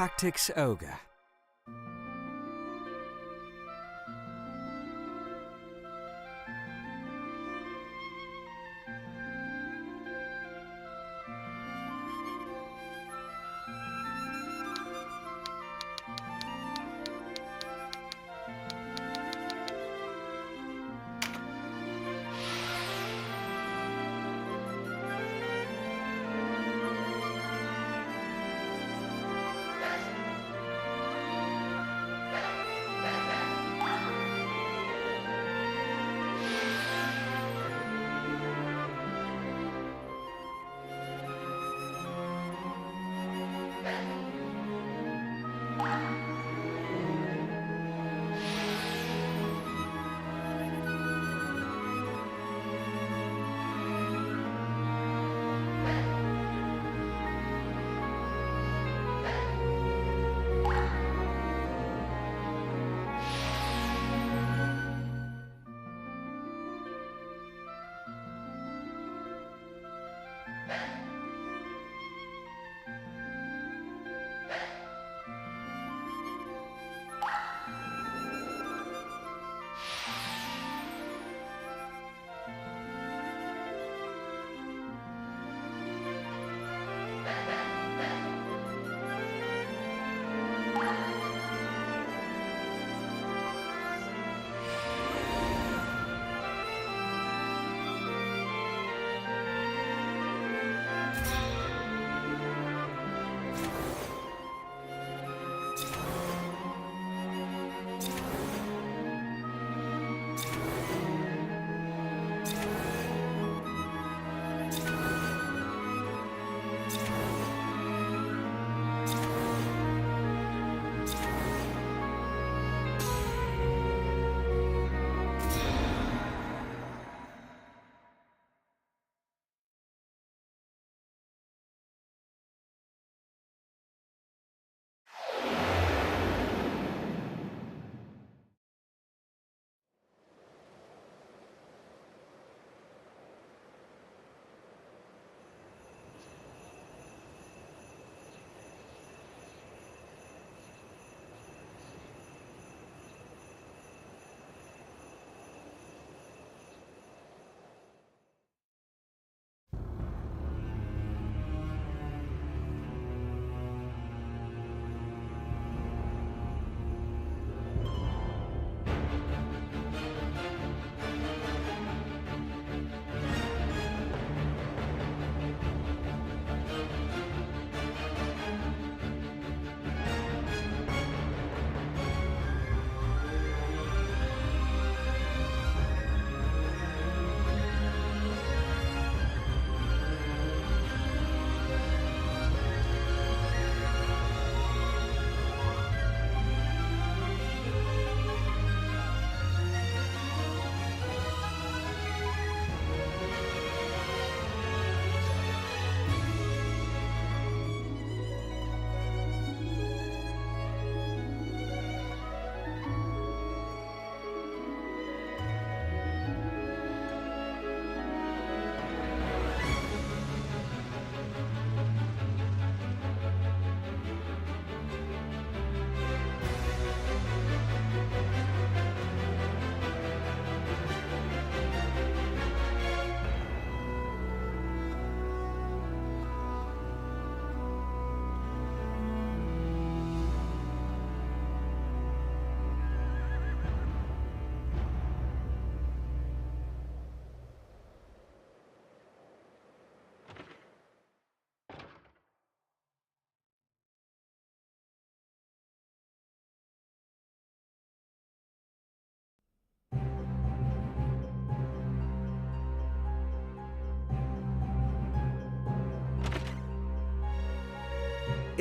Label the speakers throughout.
Speaker 1: Tactics Ogre.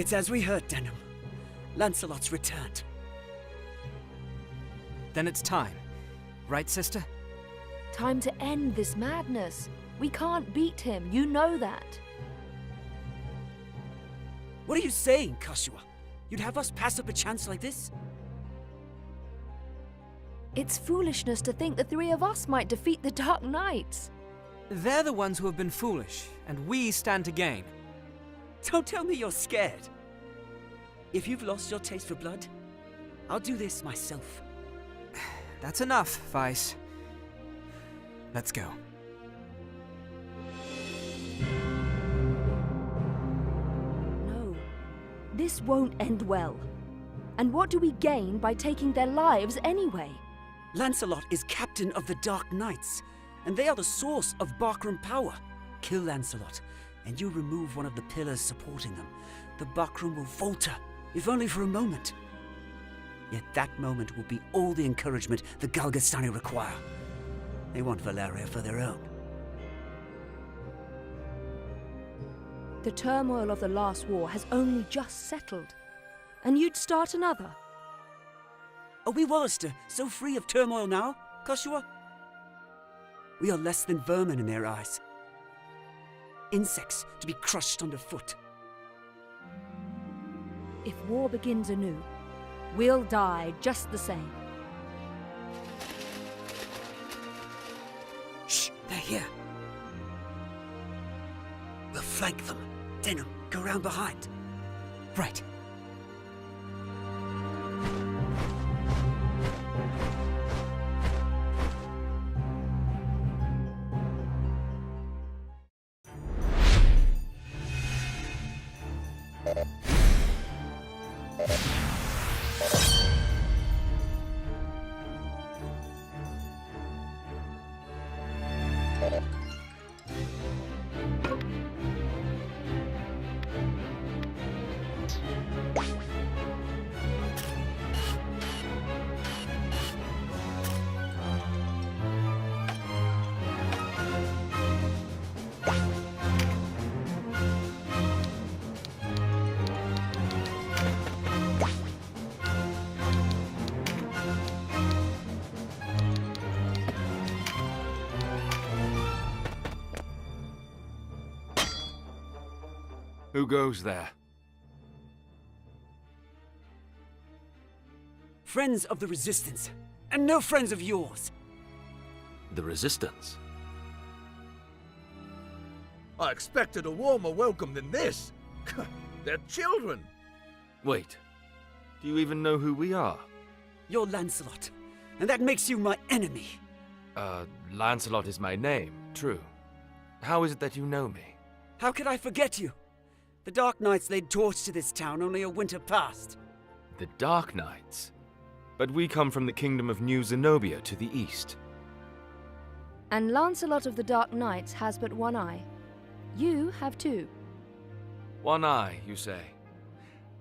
Speaker 2: It's as we heard, Denam. Lancelot's returned.
Speaker 1: Then it's time. Right, sister?
Speaker 3: Time to end this madness. We can't beat him, you know that.
Speaker 2: What are you saying, Catiua? You'd have us pass up a chance like this?
Speaker 3: It's foolishness to think the three of us might defeat the Dark Knights.
Speaker 1: They're the ones who have been foolish, and we stand to gain.
Speaker 2: Don't tell me you're scared. If you've lost your taste for blood, I'll do this myself.
Speaker 1: That's enough, Vyce. Let's go.
Speaker 3: No, this won't end well. And what do we gain by taking their lives anyway?
Speaker 2: Lancelot is captain of the Dark Knights, and they are the source of Bakram power. Kill Lancelot, and you remove one of the pillars supporting them. The Bakram will falter, if only for a moment. Yet that moment will be all the encouragement the Galgastani require. They want Valeria for their own.
Speaker 3: The turmoil of the last war has only just settled. And you'd start another?
Speaker 2: Are we Walister so free of turmoil now, Catiua? We are less than vermin in their eyes. Insects to be crushed underfoot.
Speaker 3: If war begins anew, we'll die just the same.
Speaker 2: Shh, they're here. We'll flank them. Denam, go round behind.
Speaker 1: Right.
Speaker 4: Who goes there?
Speaker 2: Friends of the Resistance, and no friends of yours.
Speaker 4: The Resistance?
Speaker 5: I expected a warmer welcome than this. They're children.
Speaker 4: Wait, do you even know who we are?
Speaker 2: You're Lancelot, and that makes you my enemy.
Speaker 4: Lancelot is my name, true. How is it that you know me?
Speaker 2: How could I forget you? The Dark Knights laid torch to this town only a winter past.
Speaker 4: The Dark Knights? But we come from the kingdom of New Zenobia to the east.
Speaker 3: And Lancelot of the Dark Knights has but one eye. You have two.
Speaker 4: One eye, you say?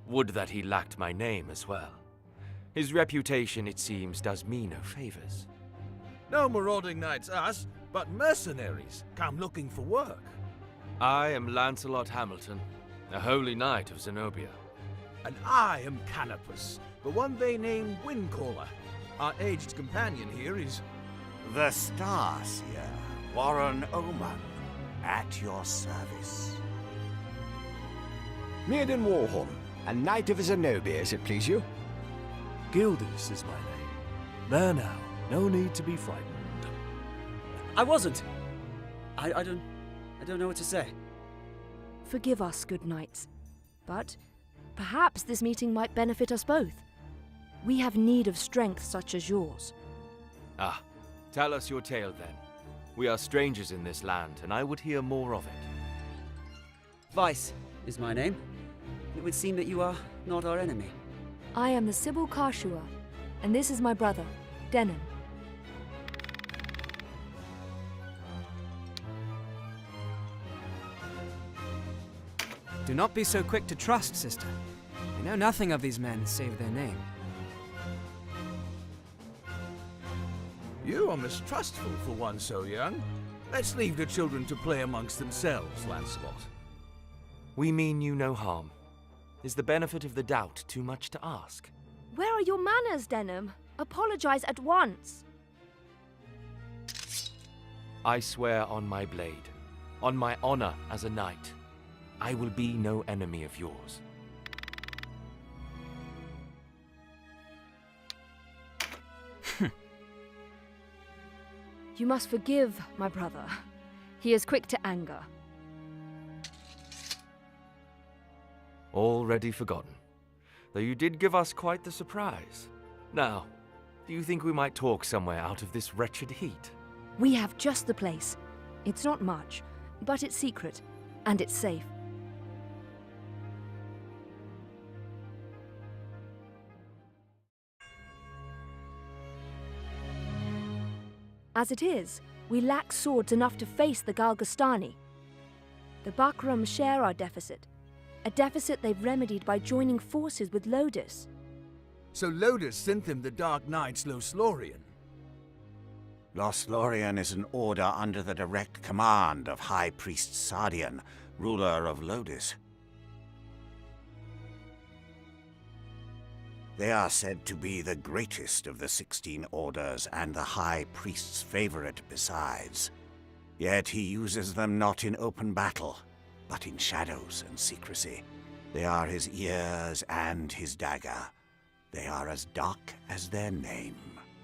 Speaker 4: Would that he lacked my name as well. His reputation, it seems, does me no favors.
Speaker 5: No marauding knights us, but mercenaries come looking for work.
Speaker 4: I am Lancelot Hamilton, a holy knight of Zenobia.
Speaker 5: And I am Canopus, the one they name Windcaller. Our aged companion here is...
Speaker 6: The Starseer, Warren Oman, at your service.
Speaker 7: Mirden Warhorn, a knight of Zenobia, as it please you.
Speaker 8: Gildas is my name. There now, no need to be frightened.
Speaker 2: I wasn't. I don't know what to say.
Speaker 3: Forgive us, good knights. But perhaps this meeting might benefit us both. We have need of strength such as yours.
Speaker 4: Ah, tell us your tale then. We are strangers in this land, and I would hear more of it.
Speaker 2: Vyce is my name. It would seem that you are not our enemy.
Speaker 3: I am the Sibyl Catiua, and this is my brother, Denam.
Speaker 1: Do not be so quick to trust, sister. We know nothing of these men save their name.
Speaker 5: You are mistrustful for one so young. Let's leave the children to play amongst themselves, Lancelot.
Speaker 4: We mean you no harm. Is the benefit of the doubt too much to ask?
Speaker 3: Where are your manners, Denam? Apologize at once.
Speaker 4: I swear on my blade, on my honor as a knight, I will be no enemy of yours.
Speaker 3: You must forgive my brother. He is quick to anger.
Speaker 4: Already forgotten. though you did give us quite the surprise. Now, do you think we might talk somewhere out of this wretched heat?
Speaker 3: We have just the place. It's not much, but it's secret, and it's safe. As it is, we lack swords enough to face the Galgastani. The Bakram share our deficit, a deficit they've remedied by joining forces with Lodis.
Speaker 5: So Lodis sent them the Dark Knights Loslorian.
Speaker 6: Loslorian is an order under the direct command of High Priest Sardian, ruler of Lodis. They are said to be the greatest of the 16 orders and the High Priest's favorite besides. Yet he uses them not in open battle, but in shadows and secrecy. They are his ears and his dagger. They are as dark as their name.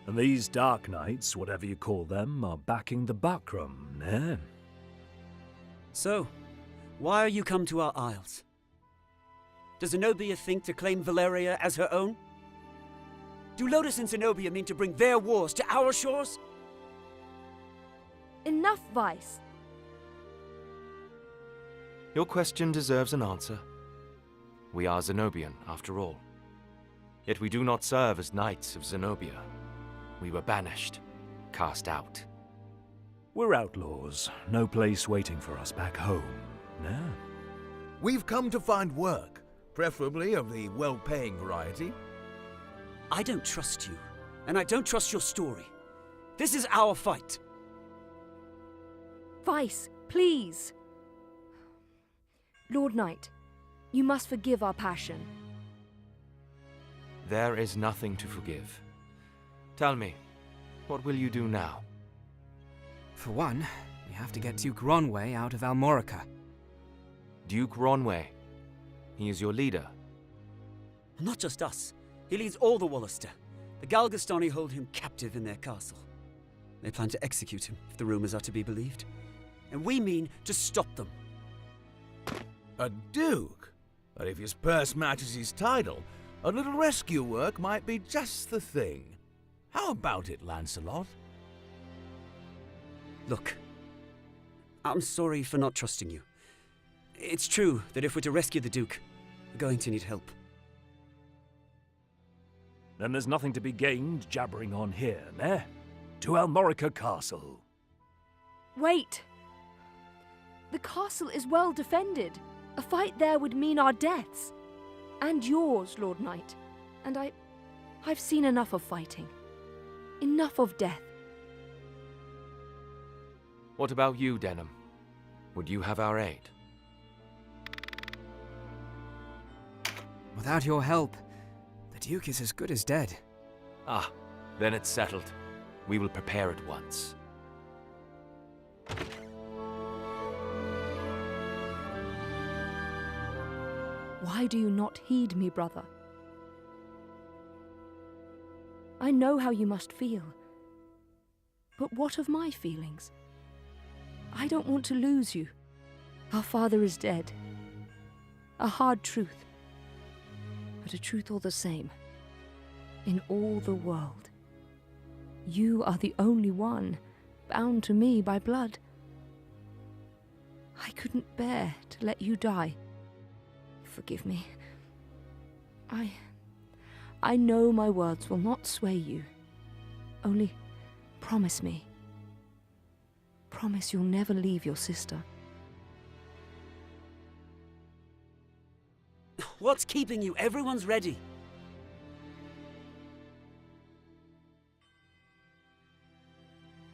Speaker 8: And these Dark Knights, whatever you call them, are backing the Bakram, eh?
Speaker 2: So, why are you come to our isles? Does Zenobia think to claim Valeria as her own? Do Lodis and Zenobia mean to bring their wars to our shores?
Speaker 3: Enough, Vyce.
Speaker 4: Your question deserves an answer. We are Zenobian, after all. Yet we do not serve as knights of Zenobia. We were banished, cast out.
Speaker 8: We're outlaws. No place waiting for us back home, nah?
Speaker 5: We've come to find work, preferably of the well-paying variety.
Speaker 2: I don't trust you, and I don't trust your story. This is our fight.
Speaker 3: Vyce, please. Lord Knight, you must forgive our passion.
Speaker 4: There is nothing to forgive. Tell me, what will you do now?
Speaker 1: For one, we have to get Duke Ronway out of Almorica.
Speaker 4: Duke Ronway. He is your leader.
Speaker 2: Not just us. He leads all the Walister. The Galgastani hold him captive in their castle. They plan to execute him, if the rumors are to be believed. And we mean to stop them.
Speaker 5: A duke? But if his purse matches his title, a little rescue work might be just the thing. How about it, Lancelot?
Speaker 2: Look, I'm sorry for not trusting you. It's true that if we're to rescue the Duke, we're going to need help.
Speaker 8: Then there's nothing to be gained jabbering on here, eh? To Almorica Castle.
Speaker 3: Wait! The castle is well defended. A fight there would mean our deaths. And yours, Lord Knight. And I've seen enough of fighting. Enough of death.
Speaker 4: What about you, Denam? Would you have our aid?
Speaker 1: Without your help, the Duke is as good as dead.
Speaker 4: Ah, then it's settled. We will prepare at once.
Speaker 3: Why do you not heed me, brother? I know how you must feel. But what of my feelings? I don't want to lose you. Our father is dead. A hard truth. But a truth all the same. In all the world. You are the only one bound to me by blood. I couldn't bear to let you die. Forgive me. I know my words will not sway you. Only promise me. Promise you'll never leave your sister.
Speaker 2: What's keeping you? Everyone's ready.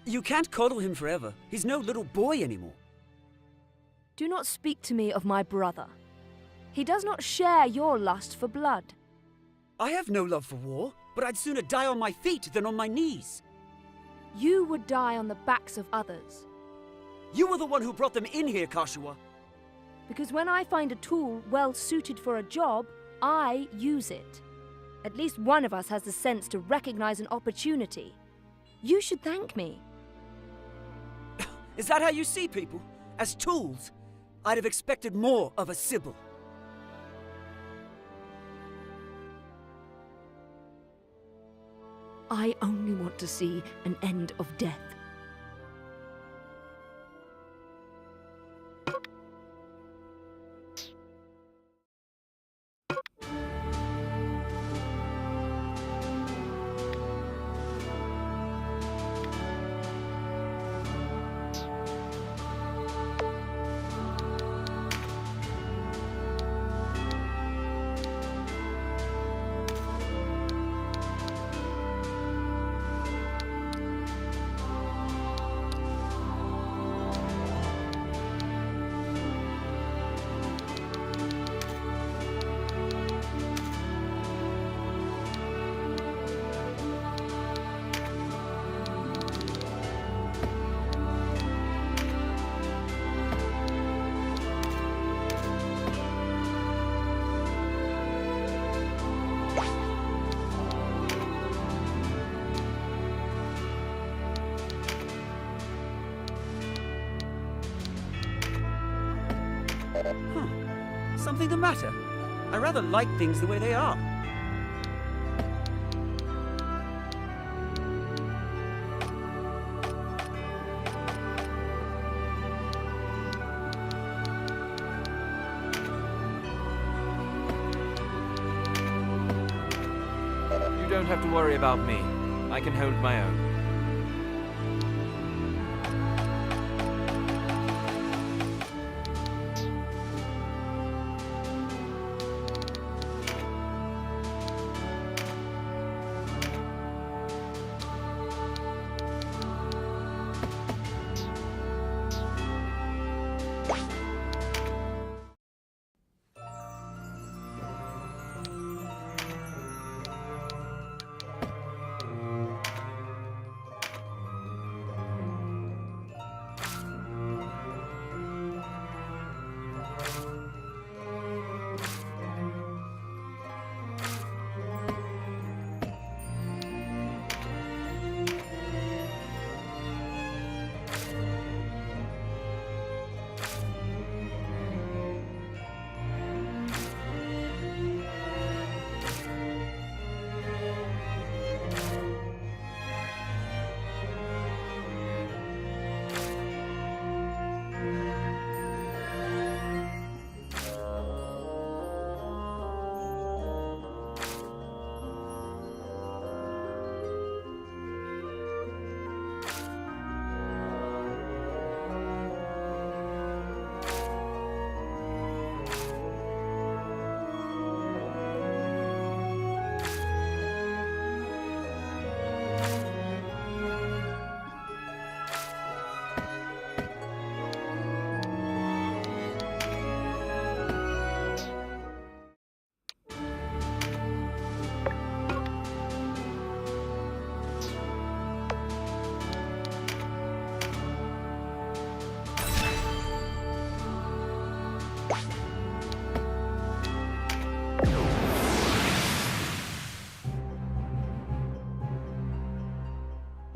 Speaker 2: You can't coddle him forever. He's no little boy anymore.
Speaker 3: Do not speak to me of my brother. He does not share your lust for blood.
Speaker 2: I have no love for war, but I'd sooner die on my feet than on my knees.
Speaker 3: You would die on the backs of others.
Speaker 2: You were the one who brought them in here, Catiua.
Speaker 3: Because when I find a tool well suited for a job, I use it. At least one of us has the sense to recognize an opportunity. You should thank me.
Speaker 2: Is that how you see people? As tools? I'd have expected more of a Sybil.
Speaker 3: I only want to see an end of death.
Speaker 2: Something the matter? I rather like things the way they are.
Speaker 4: You don't have to worry about me. I can hold my own.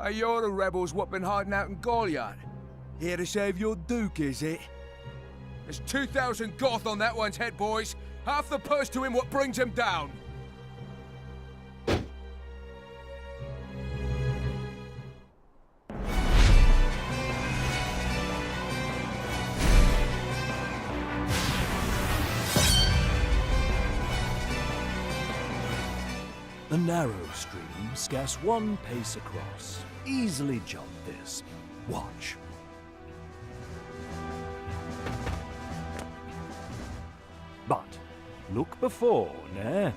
Speaker 9: Hey, you're the rebels what been hiding out in Goliad. Here to save your Duke, is it? There's 2,000 Goth on that one's head, boys. Half the purse to him what brings him down.
Speaker 8: The narrow stream, scarce one pace across. Easily jump this. Watch. But look before, nah.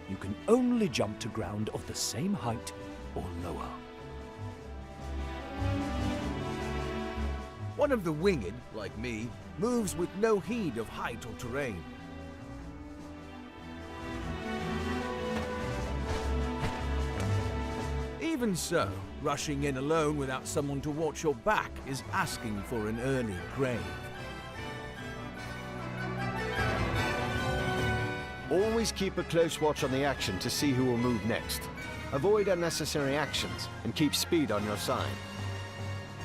Speaker 8: You can only jump to ground of the same height or lower.
Speaker 5: One of the winged, like me, moves with no heed of height or terrain. Even so, rushing in alone without someone to watch your back is asking for an early grave.
Speaker 7: Always keep a close watch on the action to see who will move next. Avoid unnecessary actions and keep speed on your side.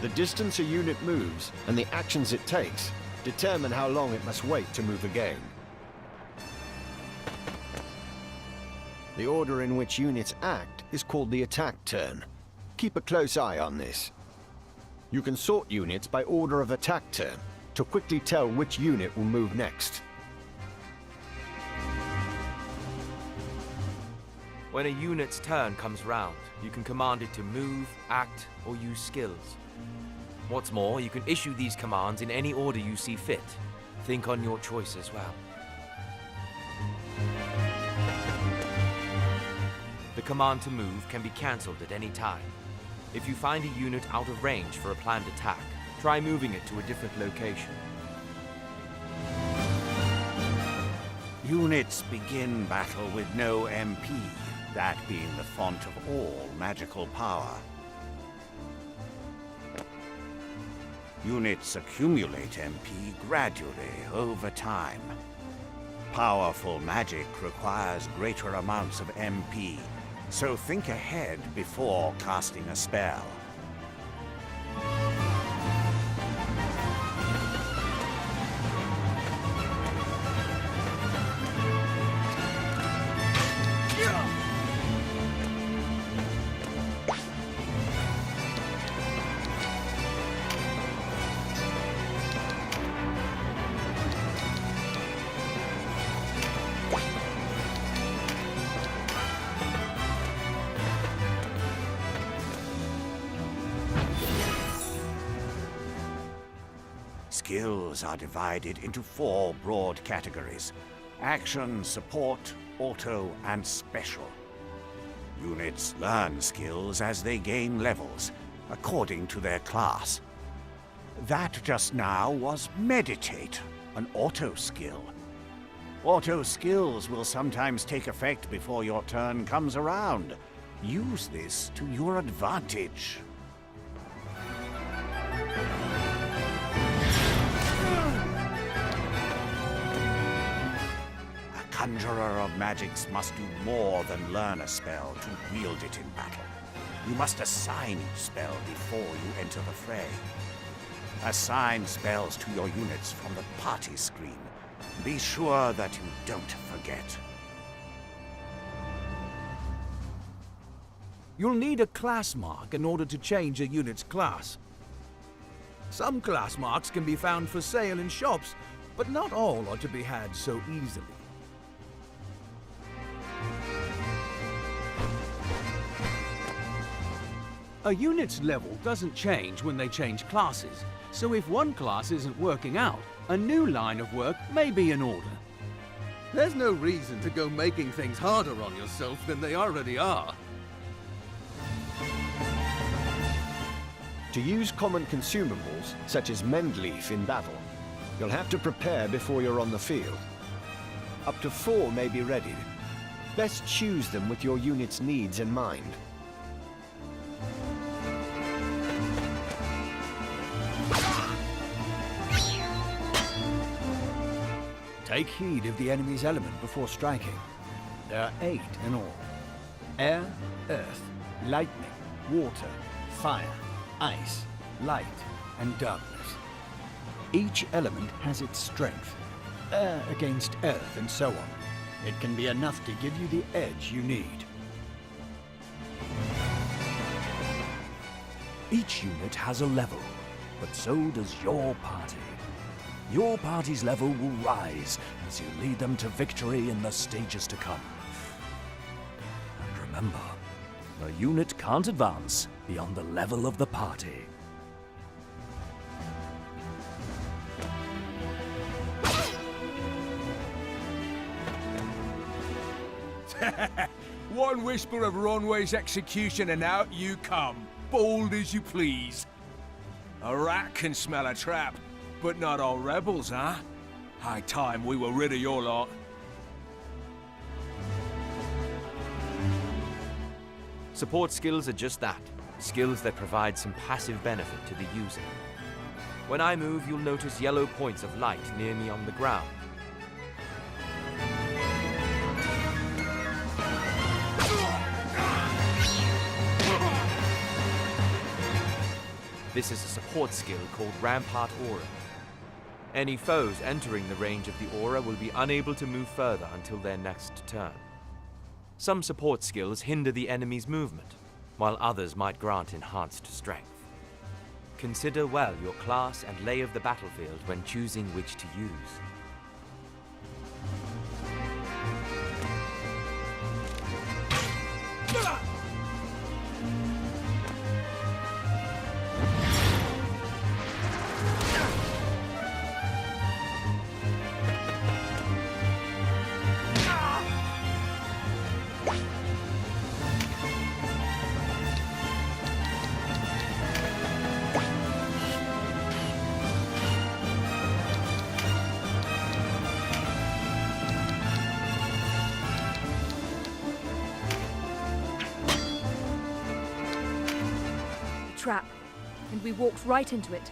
Speaker 7: The distance a unit moves and the actions it takes determine how long it must wait to move again. The order in which units act is called the attack turn. Keep a close eye on this. You can sort units by order of attack turn to quickly tell which unit will move next.
Speaker 4: When a unit's turn comes round, you can command it to move, act, or use skills. What's more, you can issue these commands in any order you see fit. Think on your choice as well. The command to move can be cancelled at any time. If you find a unit out of range for a planned attack, try moving it to a different location.
Speaker 6: Units begin battle with no MP, that being the font of all magical power. Units accumulate MP gradually over time. Powerful magic requires greater amounts of MP, so think ahead before casting a spell. Skills are divided into 4 broad categories: action, support, auto, and special. Units learn skills as they gain levels, according to their class. That just now was meditate, an auto skill. Auto skills will sometimes take effect before your turn comes around. Use this to your advantage. A conjurer of magics must do more than learn a spell to wield it in battle. You must assign each spell before you enter the fray. Assign spells to your units from the party screen. Be sure that you don't forget.
Speaker 5: You'll need a class mark in order to change a unit's class. Some class marks can be found for sale in shops, but not all are to be had so easily. A unit's level doesn't change when they change classes, so if one class isn't working out, a new line of work may be in order. There's no reason to go making things harder on yourself than they already are.
Speaker 7: To use common consumables, such as Mendleaf in battle, you'll have to prepare before you're on the field. Up to 4 may be readied. Best choose them with your unit's needs in mind.
Speaker 10: Take heed of the enemy's element before striking. There are 8 in all. Air, earth, lightning, water, fire, ice, light, and darkness. Each element has its strength. Air against earth, and so on. It can be enough to give you the edge you need.
Speaker 8: Each unit has a level, but so does your party. Your party's level will rise as you lead them to victory in the stages to come. And remember, a unit can't advance beyond the level of the party.
Speaker 9: One whisper of Ronway's execution and out you come, bold as you please. A rat can smell a trap, but not all rebels, huh? High time we were rid of your lot.
Speaker 4: Support skills are just that, skills that provide some passive benefit to the user. When I move, you'll notice yellow points of light near me on the ground. This is a support skill called Rampart Aura. Any foes entering the range of the aura will be unable to move further until their next turn. Some support skills hinder the enemy's movement, while others might grant enhanced strength. Consider well your class and lay of the battlefield when choosing which to use.
Speaker 3: Trap, and we walked right into it.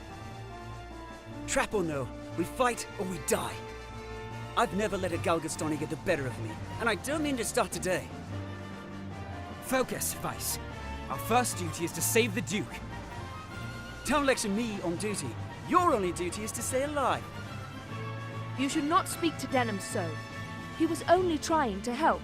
Speaker 2: Trap or no, we fight or we die. I've never let a Galgastani get the better of me, and I don't mean to start today.
Speaker 1: Focus, Vyce. Our first duty is to save the Duke.
Speaker 2: Don't lecture me on duty. Your only duty is to stay alive.
Speaker 3: You should not speak to Denam so. He was only trying to help.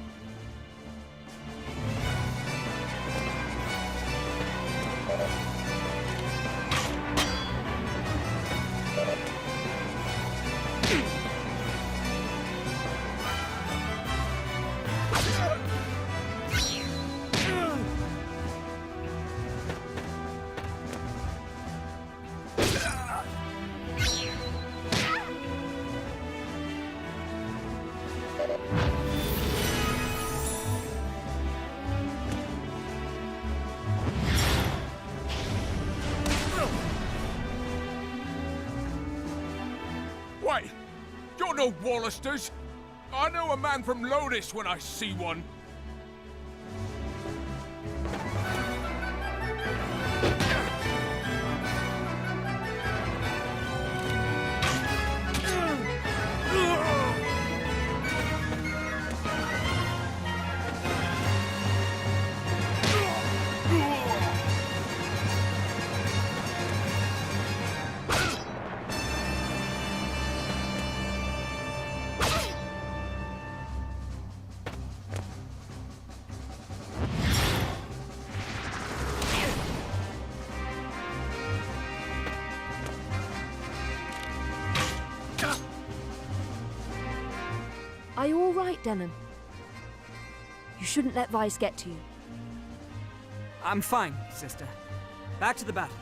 Speaker 9: Wait, you're no Walisters. I know a man from Lodis when I see one.
Speaker 3: Are you all right, Denam? You shouldn't let Vyce get to you.
Speaker 1: I'm fine, sister. Back to the battle.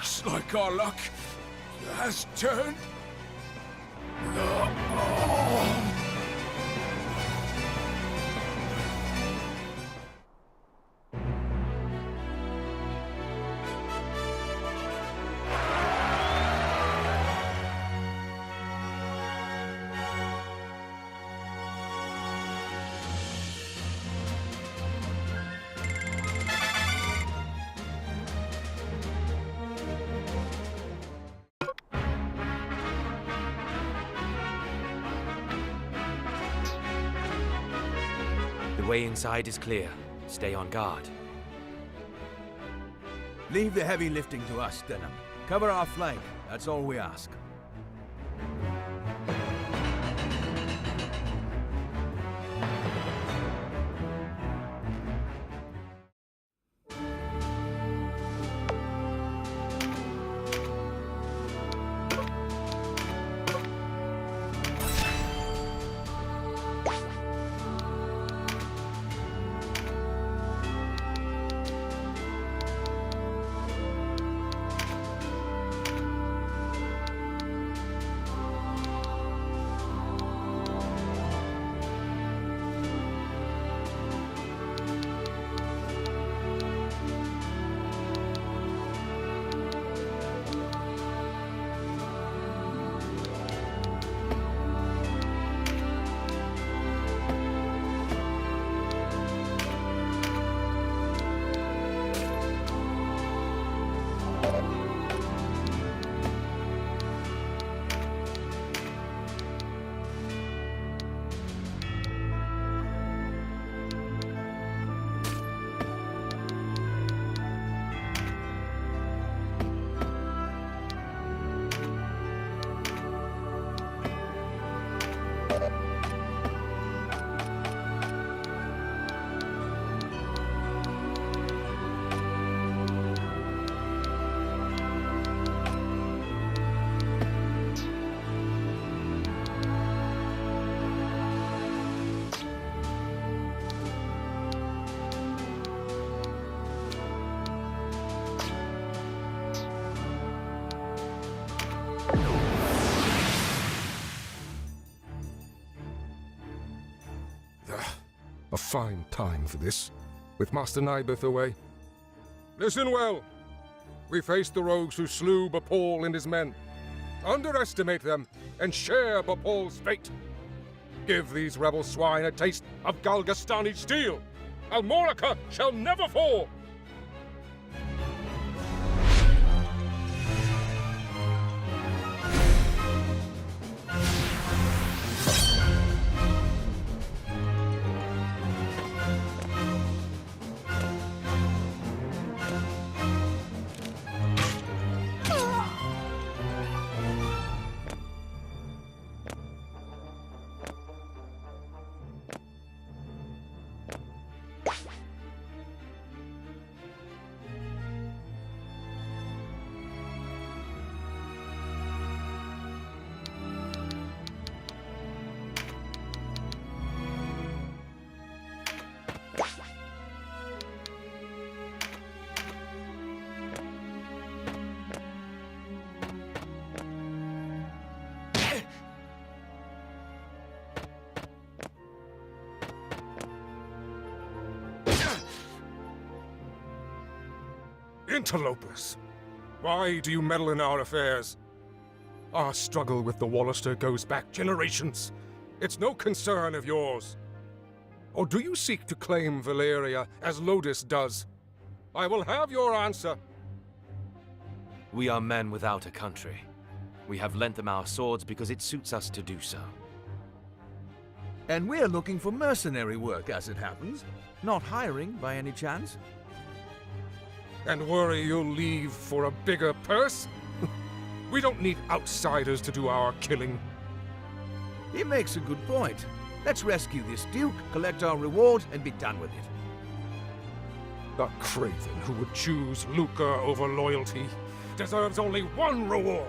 Speaker 9: Looks like our luck has turned.
Speaker 4: The way inside is clear. Stay on guard.
Speaker 5: Leave the heavy lifting to us, Denam. Cover our flank. That's all we ask.
Speaker 11: A fine time for this, with Master Nibeth away. Listen well. We face the rogues who slew Bapol and his men. Underestimate them, and share Bapol's fate. Give these rebel swine a taste of Galgastani steel. Almorica shall never fall! Interlopers! Why do you meddle in our affairs? Our struggle with the Walister goes back generations. It's no concern of yours. Or do you seek to claim Valeria as Lodis does? I will have your answer.
Speaker 4: We are men without a country. We have lent them our swords because it suits us to do so.
Speaker 5: And we're looking for mercenary work, as it happens. Not hiring, by any chance?
Speaker 11: And worry you'll leave for a bigger purse? We don't need outsiders to do our killing.
Speaker 5: He makes a good point. Let's rescue this Duke, collect our reward, and be done with it.
Speaker 11: The craven who would choose lucre over loyalty deserves only one reward.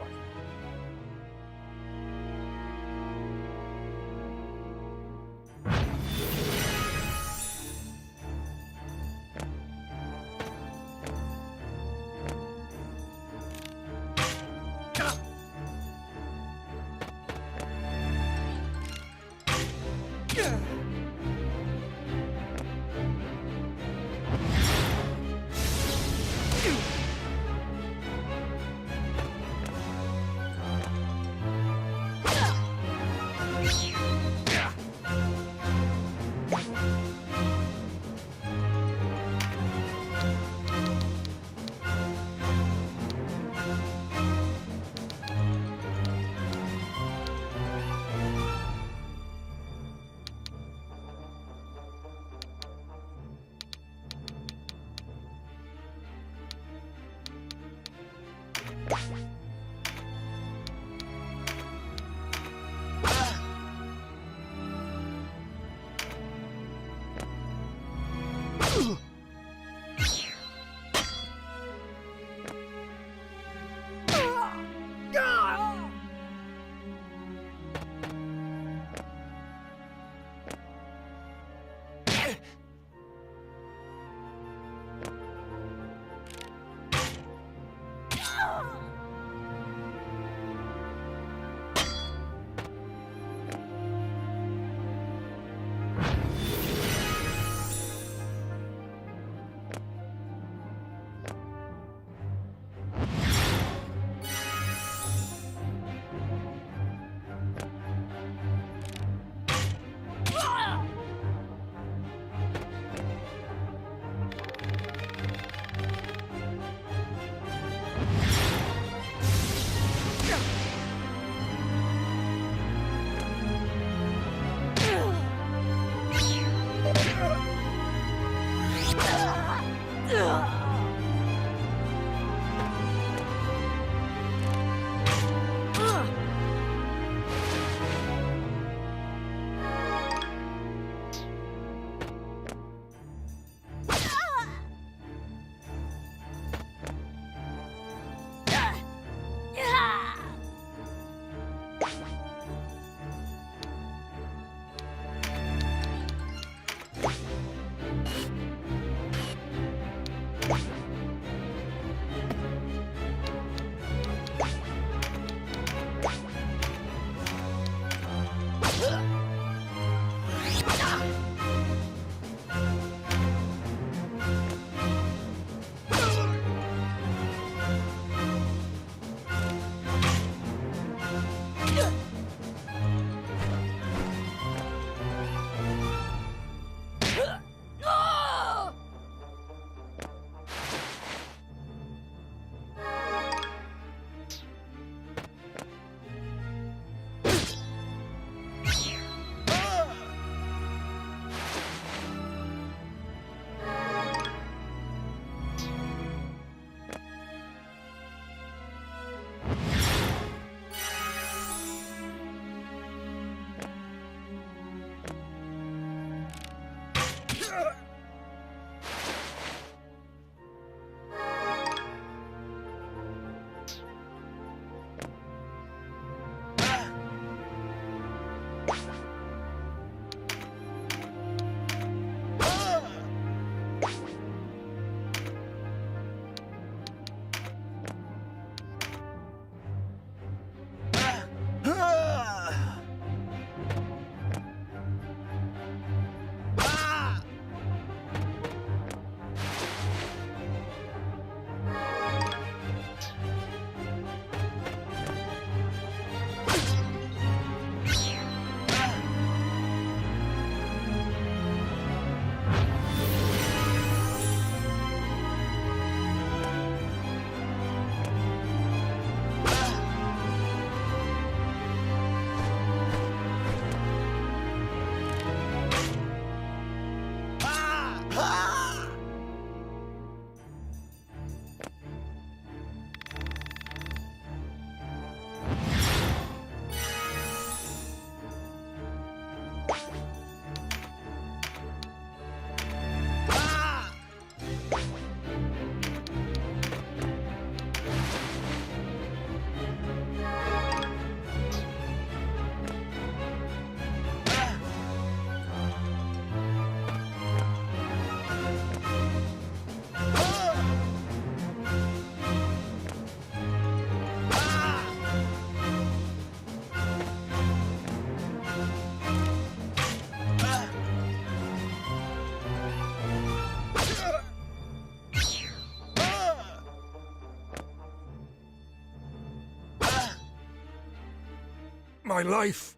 Speaker 11: my life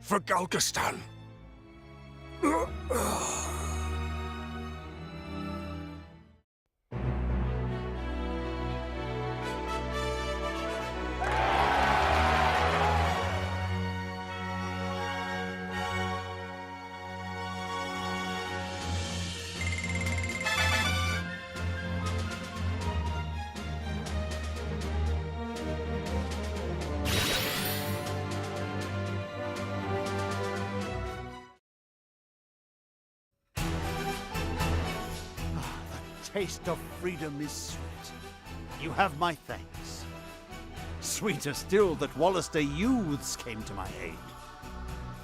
Speaker 11: for Galgastan.
Speaker 10: Taste of freedom is sweet. You have my thanks. Sweeter still that Walister youths came to my aid.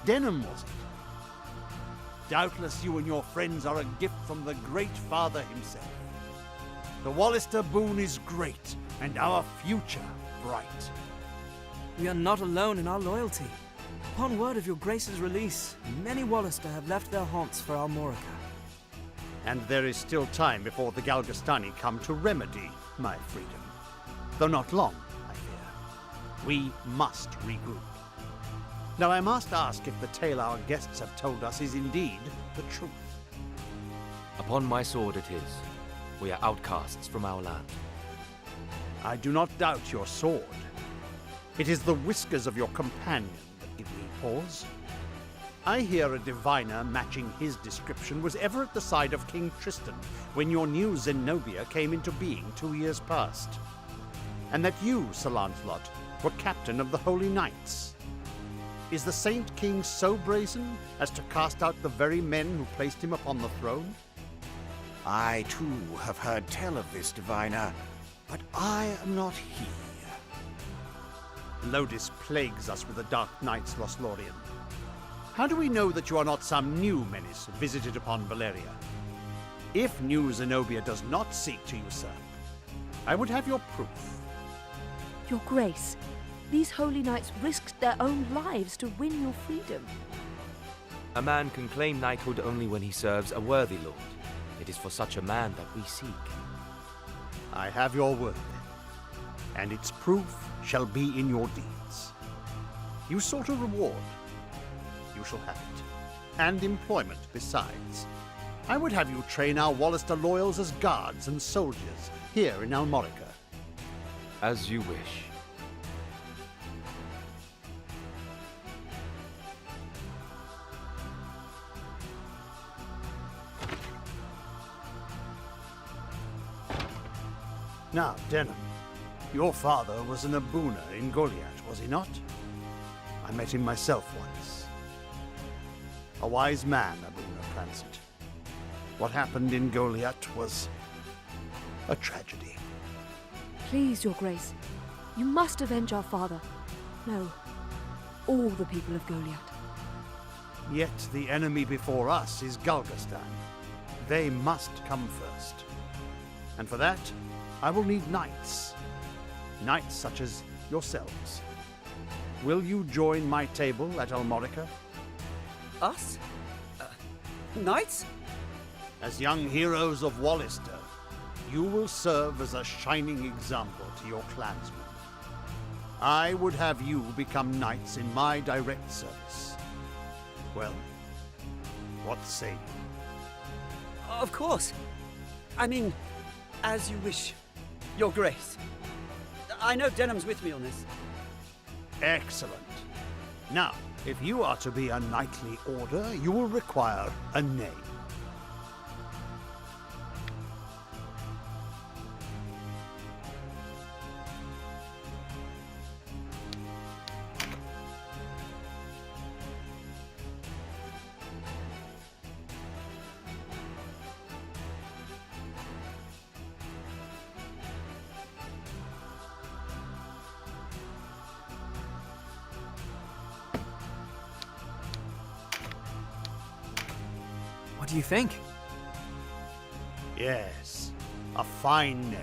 Speaker 10: Denam, was it? Doubtless you and your friends are a gift from the Great Father himself. The Walister boon is great, and our future bright.
Speaker 1: We are not alone in our loyalty. Upon word of your Grace's release, many Walister have left their haunts for Almorica.
Speaker 10: And there is still time before the Galgastani come to remedy my freedom. Though not long, I fear. We must regroup. Now I must ask if the tale our guests have told us is indeed the truth.
Speaker 4: Upon my sword it is. We are outcasts from our land.
Speaker 10: I do not doubt your sword. It is the whiskers of your companion that give me pause. I hear a diviner matching his description was ever at the side of King Tristan when your new Zenobia came into being 2 years past. And that you, Sir Lancelot, were captain of the Holy Knights. Is the Saint King so brazen as to cast out the very men who placed him upon the throne?
Speaker 6: I too have heard tell of this diviner, but I am not he.
Speaker 10: Lodis plagues us with the Dark Knights, Lothlorien. How do we know that you are not some new menace visited upon Valeria? If new Zenobia does not seek to usurp, I would have your proof.
Speaker 3: Your Grace, these holy knights risked their own lives to win your freedom.
Speaker 4: A man can claim knighthood only when he serves a worthy lord. It is for such a man that we seek.
Speaker 10: I have your word, and its proof shall be in your deeds. You sought a reward. You shall have it. And employment besides. I would have you train our Walister loyals as guards and soldiers here in Almorica.
Speaker 4: As you wish.
Speaker 10: Now, Denam, your father was an Abuna in Goliath, was he not? I met him myself once. A wise man, Abuna Prancet. What happened in Goliath was a tragedy.
Speaker 3: Please, Your Grace, you must avenge our father. No, all the people of Goliath.
Speaker 10: Yet the enemy before us is Galgastan. They must come first. And for that, I will need knights. Knights such as yourselves. Will you join my table at Almorica?
Speaker 2: Us? Knights?
Speaker 10: As young heroes of Walister, you will serve as a shining example to your clansmen. I would have you become knights in my direct service. Well, what say you?
Speaker 2: Of course. I mean, as you wish, Your Grace. I know Denham's with me on this.
Speaker 10: Excellent. Now, if you are to be a knightly order, you will require a name.
Speaker 1: What do you think?
Speaker 10: Yes, a fine name.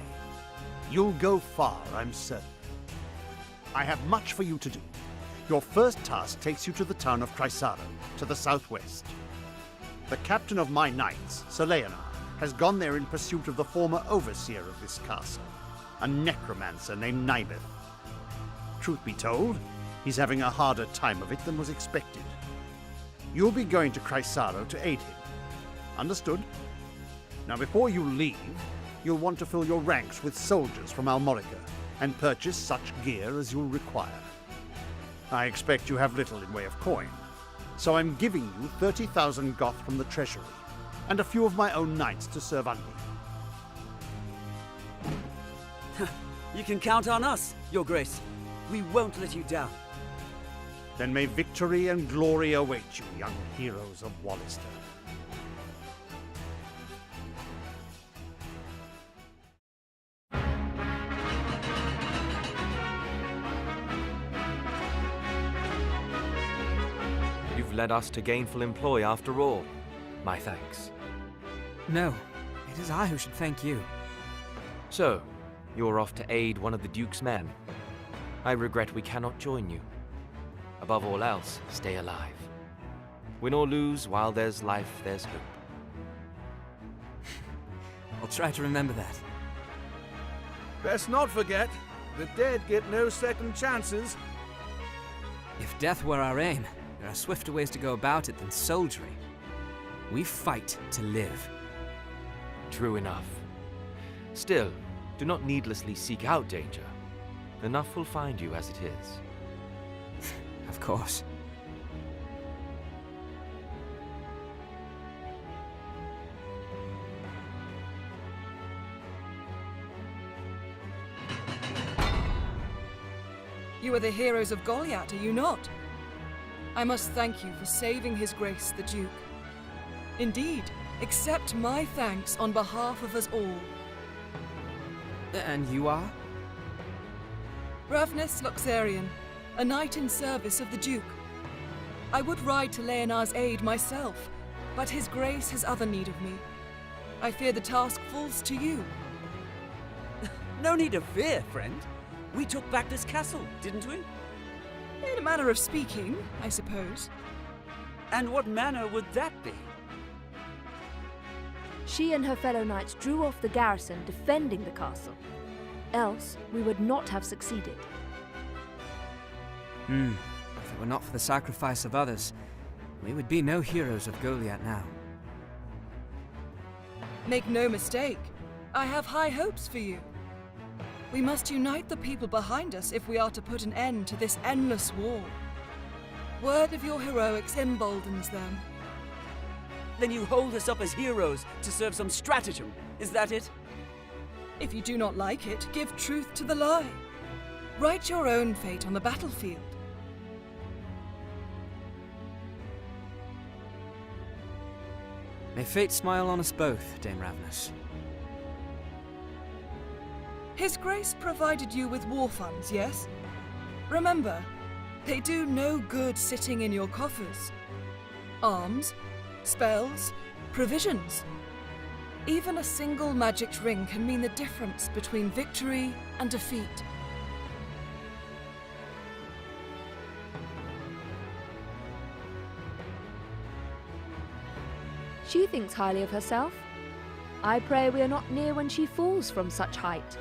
Speaker 10: You'll go far, I'm certain. I have much for you to do. Your first task takes you to the town of Chrysaro, to the southwest. The captain of my knights, Sir Leonard, has gone there in pursuit of the former overseer of this castle, a necromancer named Nibeth. Truth be told,
Speaker 12: He's having a harder time of it than was expected. You'll be going to Chrysaro to aid him. Understood? Now, before you leave, you'll want to fill your ranks with soldiers from Almorica and purchase such gear as you'll require. I expect you have little in way of coin, so I'm giving you 30,000 Goth from the treasury, and a few of my own knights to serve under.
Speaker 2: You can count on us, Your Grace. We won't let you down.
Speaker 12: Then may victory and glory await you, young heroes of Walister.
Speaker 4: You've led us to gainful employ after all. My thanks.
Speaker 1: No, it is I who should thank you.
Speaker 4: So, you're off to aid one of the Duke's men. I regret we cannot join you. Above all else, stay alive. Win or lose, while there's life, there's hope.
Speaker 1: I'll try to remember that.
Speaker 5: Best not forget, the dead get no second chances.
Speaker 1: If death were our aim, there are swifter ways to go about it than soldiery. We fight to live.
Speaker 4: True enough. Still, do not needlessly seek out danger. Enough will find you as it is.
Speaker 1: Of course.
Speaker 13: You are the heroes of Goliath, are you not? I must thank you for saving His Grace the Duke. Indeed, accept my thanks on behalf of us all.
Speaker 1: And you are?
Speaker 13: Ravnus Loxarian, a knight in service of the Duke. I would ride to Leonar's aid myself, but His Grace has other need of me. I fear the task falls to you.
Speaker 2: No need of fear, friend. We took back this castle, didn't we?
Speaker 13: In a manner of speaking, I suppose.
Speaker 2: And what manner would that be?
Speaker 3: She and her fellow knights drew off the garrison defending the castle. Else, we would not have succeeded.
Speaker 1: If it were not for the sacrifice of others, we would be no heroes of Goliath now.
Speaker 13: Make no mistake, I have high hopes for you. We must unite the people behind us if we are to put an end to this endless war. Word of your heroics emboldens them.
Speaker 2: Then you hold us up as heroes to serve some stratagem, is that it?
Speaker 13: If you do not like it, give truth to the lie. Write your own fate on the battlefield.
Speaker 1: May fate smile on us both, Dame Ravnus.
Speaker 13: His Grace provided you with war funds, yes? Remember, they do no good sitting in your coffers. Arms, spells, provisions. Even a single magic ring can mean the difference between victory and defeat.
Speaker 3: She thinks highly of herself. I pray we are not near when she falls from such height.